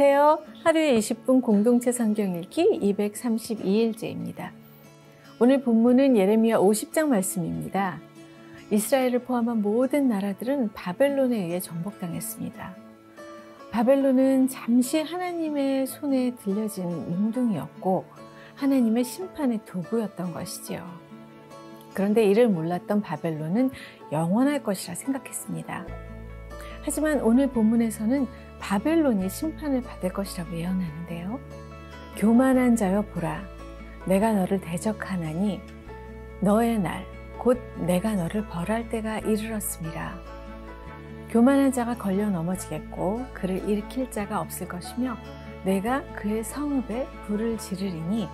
안녕하세요. 하루에 20분 공동체 성경 읽기 232일째입니다. 오늘 본문은 예레미야 50장 말씀입니다. 이스라엘을 포함한 모든 나라들은 바벨론에 의해 정복당했습니다. 바벨론은 잠시 하나님의 손에 들려진 몽둥이였고 하나님의 심판의 도구였던 것이지요. 그런데 이를 몰랐던 바벨론은 영원할 것이라 생각했습니다. 하지만 오늘 본문에서는 바벨론이 심판을 받을 것이라고 예언하는데요. 교만한 자여 보라, 내가 너를 대적하나니 너의 날, 곧 내가 너를 벌할 때가 이르렀음이라. 교만한 자가 걸려 넘어지겠고 그를 일으킬 자가 없을 것이며 내가 그의 성읍에 불을 지르리니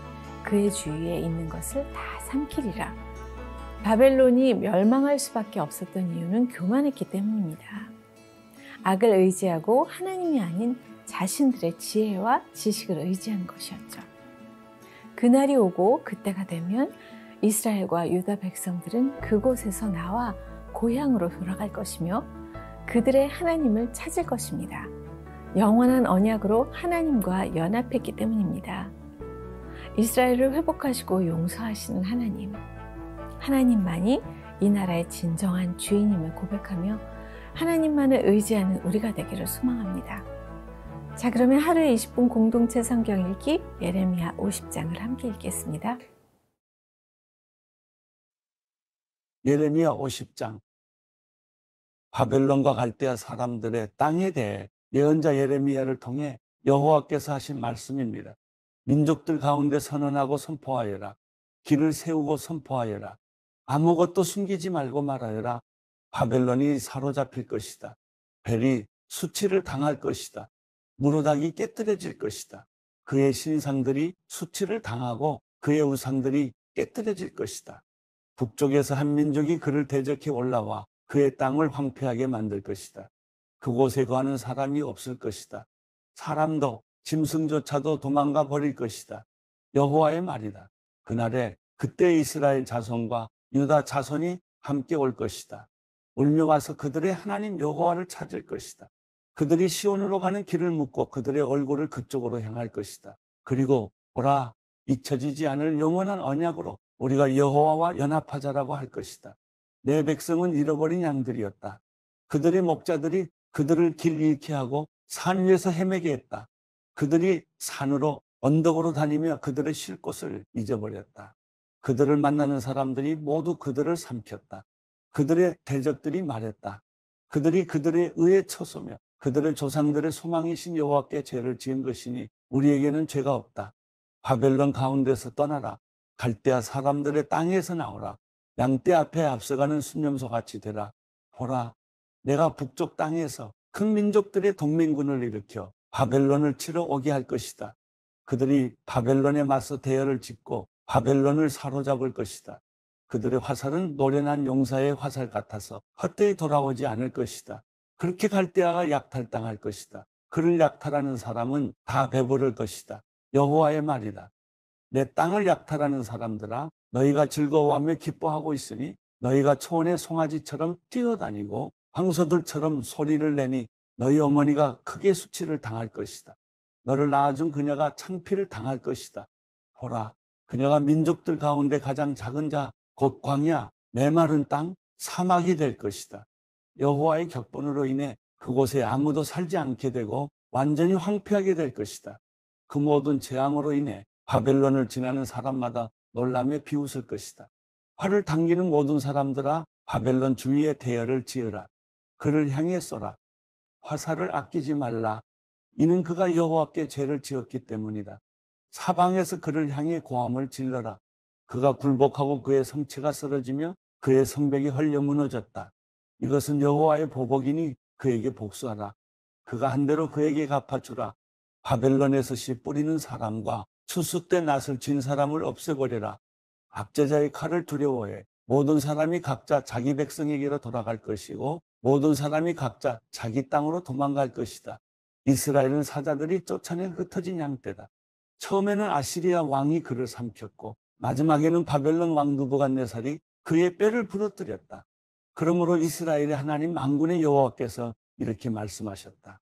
그의 주위에 있는 것을 다 삼키리라. 바벨론이 멸망할 수밖에 없었던 이유는 교만했기 때문입니다. 악을 의지하고 하나님이 아닌 자신들의 지혜와 지식을 의지한 것이었죠. 그날이 오고 그때가 되면 이스라엘과 유다 백성들은 그곳에서 나와 고향으로 돌아갈 것이며 그들의 하나님을 찾을 것입니다. 영원한 언약으로 하나님과 연합했기 때문입니다. 이스라엘을 회복하시고 용서하시는 하나님, 하나님만이 이 나라의 진정한 주인임을 고백하며 하나님만을 의지하는 우리가 되기를 소망합니다. 자, 그러면 하루에 20분 공동체 성경 읽기 예레미야 50장을 함께 읽겠습니다. 예레미야 50장. 바벨론과 갈대아 사람들의 땅에 대해 예언자 예레미야를 통해 여호와께서 하신 말씀입니다. 민족들 가운데 선언하고 선포하여라. 길을 세우고 선포하여라. 아무것도 숨기지 말고 말하여라. 바벨론이 사로잡힐 것이다. 벨이 수치를 당할 것이다. 무로닥이 깨뜨려질 것이다. 그의 신상들이 수치를 당하고 그의 우상들이 깨뜨려질 것이다. 북쪽에서 한 민족이 그를 대적해 올라와 그의 땅을 황폐하게 만들 것이다. 그곳에 거하는 사람이 없을 것이다. 사람도 짐승조차도 도망가 버릴 것이다. 여호와의 말이다. 그날에 그때 이스라엘 자손과 유다 자손이 함께 올 것이다. 울며 와서 그들의 하나님 여호와를 찾을 것이다. 그들이 시온으로 가는 길을 묻고 그들의 얼굴을 그쪽으로 향할 것이다. 그리고 보라, 잊혀지지 않을 영원한 언약으로 우리가 여호와와 연합하자라고 할 것이다. 내 백성은 잃어버린 양들이었다. 그들의 목자들이 그들을 길 잃게 하고 산 위에서 헤매게 했다. 그들이 산으로 언덕으로 다니며 그들의 쉴 곳을 잊어버렸다. 그들을 만나는 사람들이 모두 그들을 삼켰다. 그들의 대적들이 말했다. 그들이 그들의 의에 처소며 그들의 조상들의 소망이신 여호와께 죄를 지은 것이니 우리에게는 죄가 없다. 바벨론 가운데서 떠나라. 갈대아 사람들의 땅에서 나오라. 양떼 앞에 앞서가는 순념소 같이 되라. 보라, 내가 북쪽 땅에서 큰 민족들의 동맹군을 일으켜 바벨론을 치러 오게 할 것이다. 그들이 바벨론에 맞서 대열을 짓고 바벨론을 사로잡을 것이다. 그들의 화살은 노련한 용사의 화살 같아서 헛되이 돌아오지 않을 것이다. 그렇게 갈대아가 약탈당할 것이다. 그를 약탈하는 사람은 다 배부를 것이다. 여호와의 말이다. 내 땅을 약탈하는 사람들아, 너희가 즐거워하며 기뻐하고 있으니 너희가 초원의 송아지처럼 뛰어다니고 황소들처럼 소리를 내니 너희 어머니가 크게 수치를 당할 것이다. 너를 낳아준 그녀가 창피를 당할 것이다. 보라, 그녀가 민족들 가운데 가장 작은 자, 곧 광야, 메마른 땅, 사막이 될 것이다. 여호와의 격분으로 인해 그곳에 아무도 살지 않게 되고 완전히 황폐하게 될 것이다. 그 모든 재앙으로 인해 바벨론을 지나는 사람마다 놀라며 비웃을 것이다. 활을 당기는 모든 사람들아, 바벨론 주위에 대열을 지으라. 그를 향해 쏘라. 화살을 아끼지 말라. 이는 그가 여호와께 죄를 지었기 때문이다. 사방에서 그를 향해 고함을 질러라. 그가 굴복하고 그의 성체가 쓰러지며 그의 성벽이 헐려 무너졌다. 이것은 여호와의 보복이니 그에게 복수하라. 그가 한 대로 그에게 갚아주라. 바벨론에서 씨 뿌리는 사람과 추수때 낫을 쥔 사람을 없애버려라. 압제자의 칼을 두려워해. 모든 사람이 각자 자기 백성에게로 돌아갈 것이고 모든 사람이 각자 자기 땅으로 도망갈 것이다. 이스라엘은 사자들이 쫓아낸 흩어진 양떼다. 처음에는 아시리아 왕이 그를 삼켰고 마지막에는 바벨론 왕 느부갓네살이 그의 뼈를 부러뜨렸다. 그러므로 이스라엘의 하나님 만군의 여호와께서 이렇게 말씀하셨다.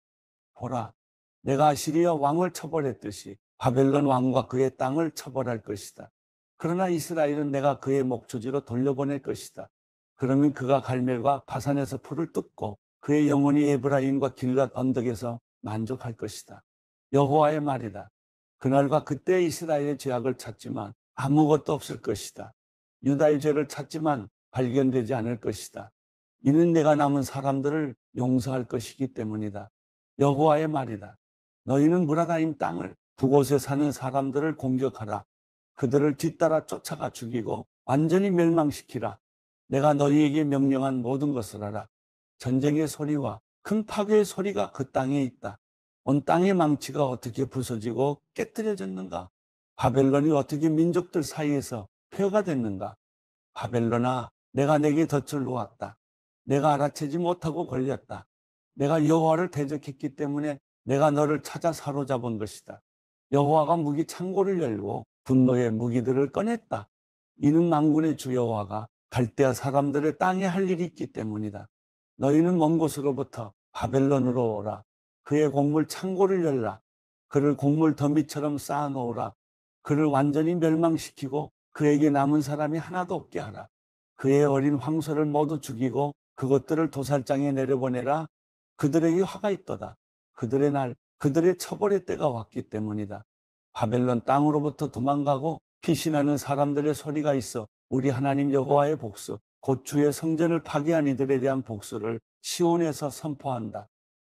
보라, 내가 아시리아 왕을 처벌했듯이 바벨론 왕과 그의 땅을 처벌할 것이다. 그러나 이스라엘은 내가 그의 목초지로 돌려보낼 것이다. 그러면 그가 갈멜과 바산에서 풀을 뜯고 그의 영혼이 에브라임과 길앗 언덕에서 만족할 것이다. 여호와의 말이다. 그날과 그때 이스라엘의 죄악을 찾지만 아무것도 없을 것이다. 유다의 죄를 찾지만 발견되지 않을 것이다. 이는 내가 남은 사람들을 용서할 것이기 때문이다. 여호와의 말이다. 너희는 무라다임 땅을 두 곳에 사는 사람들을 공격하라. 그들을 뒤따라 쫓아가 죽이고 완전히 멸망시키라. 내가 너희에게 명령한 모든 것을 하라. 전쟁의 소리와 큰 파괴의 소리가 그 땅에 있다. 온 땅의 망치가 어떻게 부서지고 깨뜨려졌는가? 바벨론이 어떻게 민족들 사이에서 표가 됐는가? 바벨론아, 내가 내게 덫을 놓았다. 내가 알아채지 못하고 걸렸다. 내가 여호와를 대적했기 때문에 내가 너를 찾아 사로잡은 것이다. 여호와가 무기 창고를 열고 분노의 무기들을 꺼냈다. 이는 만군의 주 여호와가 갈대아 사람들의 땅에 할 일이 있기 때문이다. 너희는 먼 곳으로부터 바벨론으로 오라. 그의 곡물 창고를 열라. 그를 곡물 더미처럼 쌓아놓으라. 그를 완전히 멸망시키고 그에게 남은 사람이 하나도 없게 하라. 그의 어린 황소를 모두 죽이고 그것들을 도살장에 내려보내라. 그들에게 화가 있도다. 그들의 날, 그들의 처벌의 때가 왔기 때문이다. 바벨론 땅으로부터 도망가고 피신하는 사람들의 소리가 있어 우리 하나님 여호와의 복수, 곧 주의 성전을 파괴한 이들에 대한 복수를 시온에서 선포한다.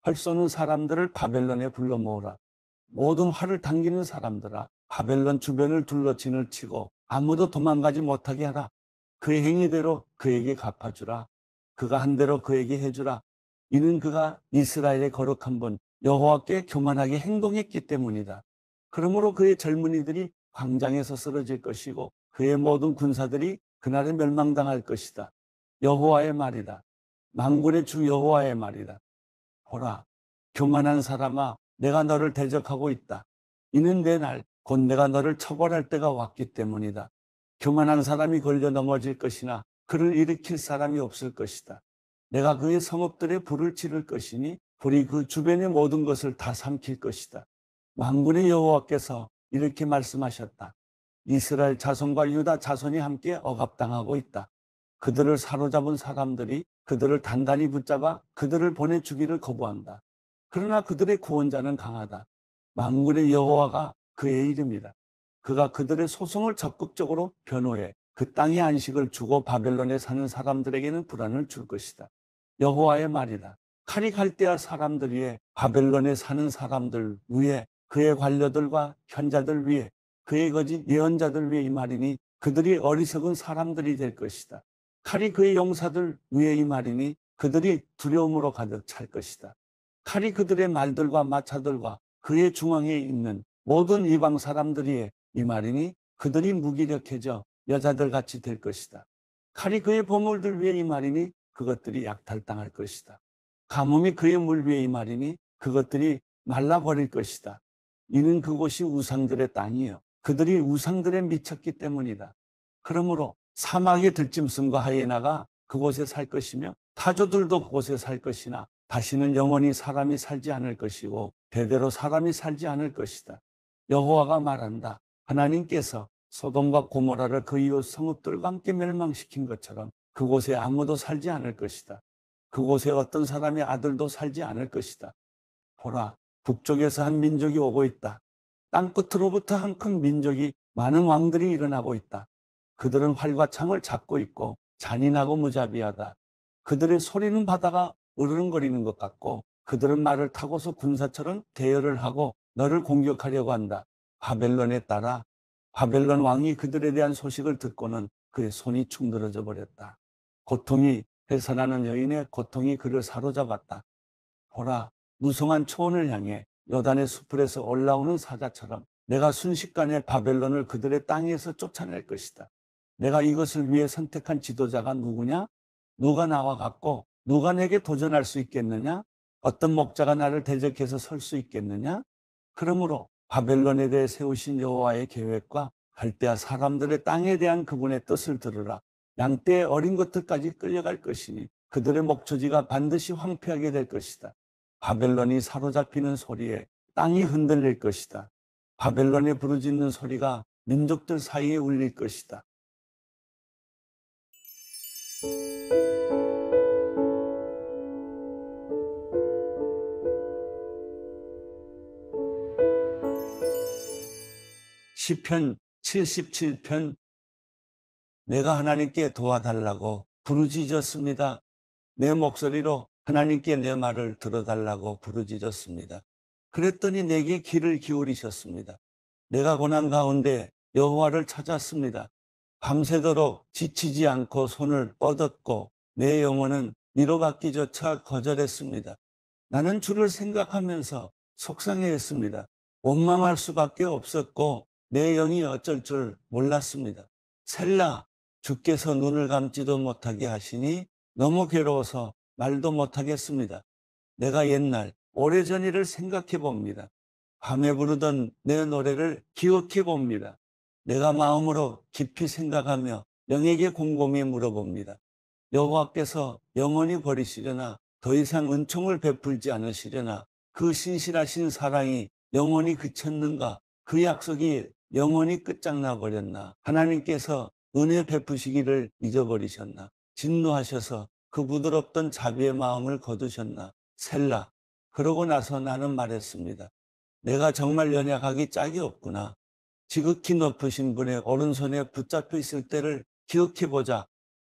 활 쏘는 사람들을 바벨론에 불러 모으라. 모든 활을 당기는 사람들아, 바벨론 주변을 둘러 진을 치고 아무도 도망가지 못하게 하라. 그의 행위대로 그에게 갚아주라. 그가 한 대로 그에게 해주라. 이는 그가 이스라엘의 거룩한 분 여호와께 교만하게 행동했기 때문이다. 그러므로 그의 젊은이들이 광장에서 쓰러질 것이고 그의 모든 군사들이 그날에 멸망당할 것이다. 여호와의 말이다. 만군의 주 여호와의 말이다. 보라, 교만한 사람아, 내가 너를 대적하고 있다. 이는 내 날, 곧 내가 너를 처벌할 때가 왔기 때문이다. 교만한 사람이 걸려 넘어질 것이나 그를 일으킬 사람이 없을 것이다. 내가 그의 성읍들에 불을 지를 것이니 불이 그 주변의 모든 것을 다 삼킬 것이다. 만군의 여호와께서 이렇게 말씀하셨다. 이스라엘 자손과 유다 자손이 함께 억압당하고 있다. 그들을 사로잡은 사람들이 그들을 단단히 붙잡아 그들을 보내주기를 거부한다. 그러나 그들의 구원자는 강하다. 만군의 여호와가 그의 이름이다. 그가 그들의 소송을 적극적으로 변호해 그 땅의 안식을 주고 바벨론에 사는 사람들에게는 불안을 줄 것이다. 여호와의 말이다. 칼이 갈대아 사람들 위에, 바벨론에 사는 사람들 위에, 그의 관료들과 현자들 위에, 그의 거짓 예언자들 위에 이 말이니 그들이 어리석은 사람들이 될 것이다. 칼이 그의 용사들 위에 이 말이니 그들이 두려움으로 가득 찰 것이다. 칼이 그들의 말들과 마차들과 그의 중앙에 있는 모든 이방 사람들 위에 이 말이니 그들이 무기력해져 여자들 같이 될 것이다. 칼이 그의 보물들 위에 이 말이니 그것들이 약탈당할 것이다. 가뭄이 그의 물 위에 이 말이니 그것들이 말라버릴 것이다. 이는 그곳이 우상들의 땅이요, 그들이 우상들에 미쳤기 때문이다. 그러므로 사막의 들짐승과 하이에나가 그곳에 살 것이며 타조들도 그곳에 살 것이나 다시는 영원히 사람이 살지 않을 것이고 대대로 사람이 살지 않을 것이다. 여호와가 말한다. 하나님께서 소돔과 고모라를 그 이웃 성읍들과 함께 멸망시킨 것처럼 그곳에 아무도 살지 않을 것이다. 그곳에 어떤 사람의 아들도 살지 않을 것이다. 보라, 북쪽에서 한 민족이 오고 있다. 땅끝으로부터 한 큰 민족이, 많은 왕들이 일어나고 있다. 그들은 활과 창을 잡고 있고 잔인하고 무자비하다. 그들의 소리는 바다가 으르렁거리는 것 같고 그들은 말을 타고서 군사처럼 대열을 하고 너를 공격하려고 한다. 바벨론에 따라 바벨론 왕이 그들에 대한 소식을 듣고는 그의 손이 축 늘어져 버렸다. 고통이 해산하는 여인의 고통이 그를 사로잡았다. 보라, 무성한 초원을 향해 요단의 수풀에서 올라오는 사자처럼 내가 순식간에 바벨론을 그들의 땅에서 쫓아낼 것이다. 내가 이것을 위해 선택한 지도자가 누구냐? 누가 나와 같고 누가 내게 도전할 수 있겠느냐? 어떤 목자가 나를 대적해서 설 수 있겠느냐? 그러므로 바벨론에 대해 세우신 여호와의 계획과 갈대아 사람들의 땅에 대한 그분의 뜻을 들으라. 양떼의 어린 것들까지 끌려갈 것이니 그들의 목초지가 반드시 황폐하게 될 것이다. 바벨론이 사로잡히는 소리에 땅이 흔들릴 것이다. 바벨론에 부르짖는 소리가 민족들 사이에 울릴 것이다. 시편 77편 내가 하나님께 도와달라고 부르짖었습니다. 내 목소리로 하나님께 내 말을 들어달라고 부르짖었습니다. 그랬더니 내게 귀를 기울이셨습니다. 내가 고난 가운데 여호와를 찾았습니다. 밤새도록 지치지 않고 손을 뻗었고 내 영혼은 위로받기조차 거절했습니다. 나는 주를 생각하면서 속상해했습니다. 원망할 수밖에 없었고 내 영이 어쩔 줄 몰랐습니다. 셀라, 주께서 눈을 감지도 못하게 하시니 너무 괴로워서 말도 못하겠습니다. 내가 옛날 오래전 일을 생각해 봅니다. 밤에 부르던 내 노래를 기억해 봅니다. 내가 마음으로 깊이 생각하며 영에게 곰곰이 물어봅니다. 여호와께서 영원히 버리시려나 더 이상 은총을 베풀지 않으시려나 그 신실하신 사랑이 영원히 그쳤는가 그 약속이 영원히 끝장나 버렸나 하나님께서 은혜 베푸시기를 잊어버리셨나 진노하셔서 그 부드럽던 자비의 마음을 거두셨나 셀라. 그러고 나서 나는 말했습니다. 내가 정말 연약하기 짝이 없구나. 지극히 높으신 분의 오른손에 붙잡혀 있을 때를 기억해보자.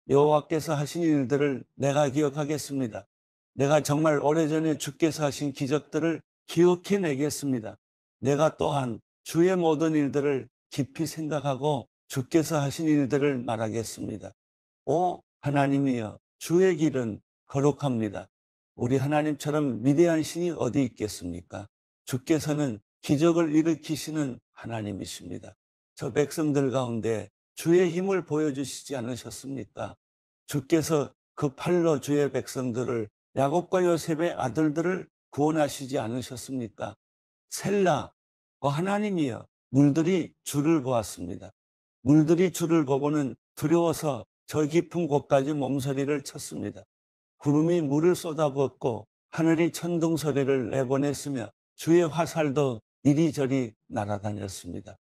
여호와께서 하신 일들을 내가 기억하겠습니다. 내가 정말 오래전에 주께서 하신 기적들을 기억해내겠습니다. 내가 또한 주의 모든 일들을 깊이 생각하고 주께서 하신 일들을 말하겠습니다. 오 하나님이여, 주의 길은 거룩합니다. 우리 하나님처럼 위대한 신이 어디 있겠습니까? 주께서는 기적을 일으키시는 하나님이십니다. 저 백성들 가운데 주의 힘을 보여주시지 않으셨습니까? 주께서 그 팔로 주의 백성들을 야곱과 요셉의 아들들을 구원하시지 않으셨습니까? 셀라, 하나님이여, 물들이 주를 보았습니다. 물들이 주를 보고는 두려워서 저 깊은 곳까지 몸서리를 쳤습니다. 구름이 물을 쏟아부었고 하늘이 천둥 소리를 내보냈으며 주의 화살도 이리저리 날아다녔습니다.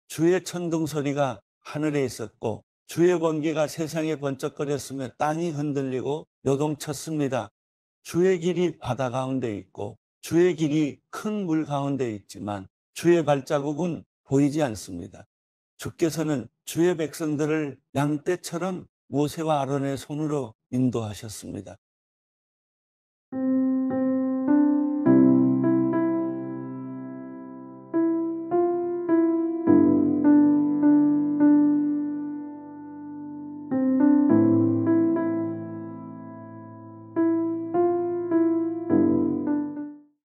주의 천둥 소리가 하늘에 있었고 주의 번개가 세상에 번쩍거렸으며 땅이 흔들리고 요동쳤습니다. 주의 길이 바다 가운데 있고 주의 길이 큰 물 가운데 있지만 주의 발자국은 보이지 않습니다. 주께서는 주의 백성들을 양떼처럼 모세와 아론의 손으로 인도하셨습니다.